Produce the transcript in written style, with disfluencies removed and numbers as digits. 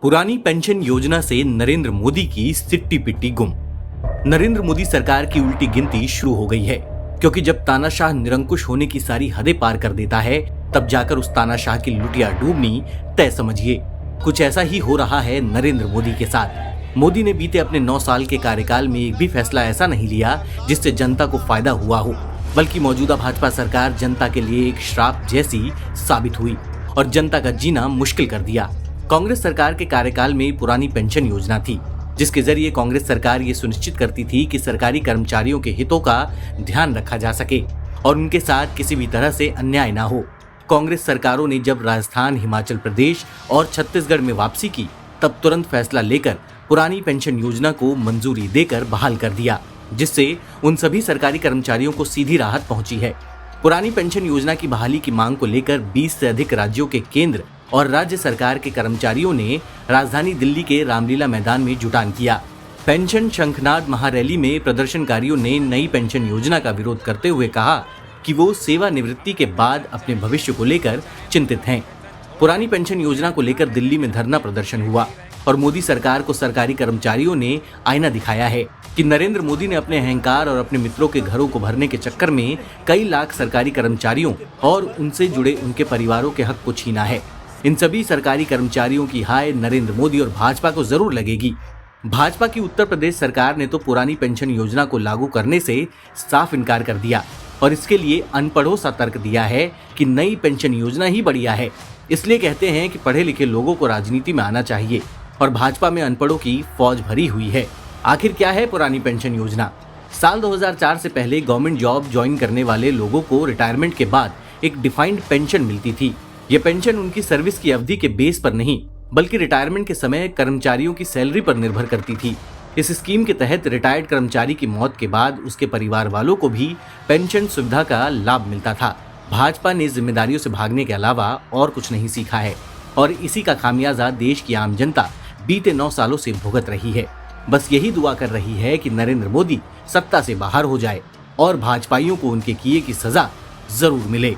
पुरानी पेंशन योजना से नरेंद्र मोदी की सिट्टी पिट्टी गुम। नरेंद्र मोदी सरकार की उल्टी गिनती शुरू हो गई है, क्योंकि जब तानाशाह निरंकुश होने की सारी हदें पार कर देता है, तब जाकर उस तानाशाह की लुटिया डूबनी तय समझिए। कुछ ऐसा ही हो रहा है नरेंद्र मोदी के साथ। मोदी ने बीते अपने 9 साल के कार्यकाल में एक भी फैसला ऐसा नहीं लिया जिससे जनता को फायदा हुआ हो, बल्कि मौजूदा भाजपा सरकार जनता के लिए एक श्राप जैसी साबित हुई और जनता का जीना मुश्किल कर दिया। कांग्रेस सरकार के कार्यकाल में पुरानी पेंशन योजना थी, जिसके जरिए कांग्रेस सरकार ये सुनिश्चित करती थी कि सरकारी कर्मचारियों के हितों का ध्यान रखा जा सके और उनके साथ किसी भी तरह से अन्याय ना हो। कांग्रेस सरकारों ने जब राजस्थान, हिमाचल प्रदेश और छत्तीसगढ़ में वापसी की, तब तुरंत फैसला लेकर पुरानी पेंशन योजना को मंजूरी देकर बहाल कर दिया, जिससे उन सभी सरकारी कर्मचारियों को सीधी राहत पहुंची है। पुरानी पेंशन योजना की बहाली की मांग को लेकर 20 से अधिक राज्यों के केंद्र और राज्य सरकार के कर्मचारियों ने राजधानी दिल्ली के रामलीला मैदान में जुटान किया। पेंशन शंखनाद महारैली में प्रदर्शनकारियों ने नई पेंशन योजना का विरोध करते हुए कहा कि वो सेवानिवृत्ति के बाद अपने भविष्य को लेकर चिंतित हैं। पुरानी पेंशन योजना को लेकर दिल्ली में धरना प्रदर्शन हुआ और मोदी सरकार को सरकारी कर्मचारियों ने आईना दिखाया है कि नरेंद्र मोदी ने अपने अहंकार और अपने मित्रों के घरों को भरने के चक्कर में कई लाख सरकारी कर्मचारियों और उनसे जुड़े उनके परिवारों के हक को छीना है। इन सभी सरकारी कर्मचारियों की हाय नरेंद्र मोदी और भाजपा को जरूर लगेगी। भाजपा की उत्तर प्रदेश सरकार ने तो पुरानी पेंशन योजना को लागू करने से साफ इनकार कर दिया और इसके लिए अनपढ़ों सा तर्क दिया है कि नई पेंशन योजना ही बढ़िया है। इसलिए कहते हैं कि पढ़े लिखे लोगों को राजनीति में आना चाहिए और भाजपा में अनपढ़ों की फौज भरी हुई है। आखिर क्या है पुरानी पेंशन योजना? साल 2004 से पहले गवर्नमेंट जॉब ज्वाइन करने वाले लोगों को रिटायरमेंट के बाद एक डिफाइंड पेंशन मिलती थी। ये पेंशन उनकी सर्विस की अवधि के बेस पर नहीं, बल्कि रिटायरमेंट के समय कर्मचारियों की सैलरी पर निर्भर करती थी। इस स्कीम के तहत रिटायर्ड कर्मचारी की मौत के बाद उसके परिवार वालों को भी पेंशन सुविधा का लाभ मिलता था। भाजपा ने जिम्मेदारियों से भागने के अलावा और कुछ नहीं सीखा है और इसी का खामियाजा देश की आम जनता बीते 9 सालों से भुगत रही है। बस यही दुआ कर रही है कि नरेंद्र मोदी सत्ता से बाहर हो जाए और भाजपाइयों को उनके किए की सजा जरूर मिले।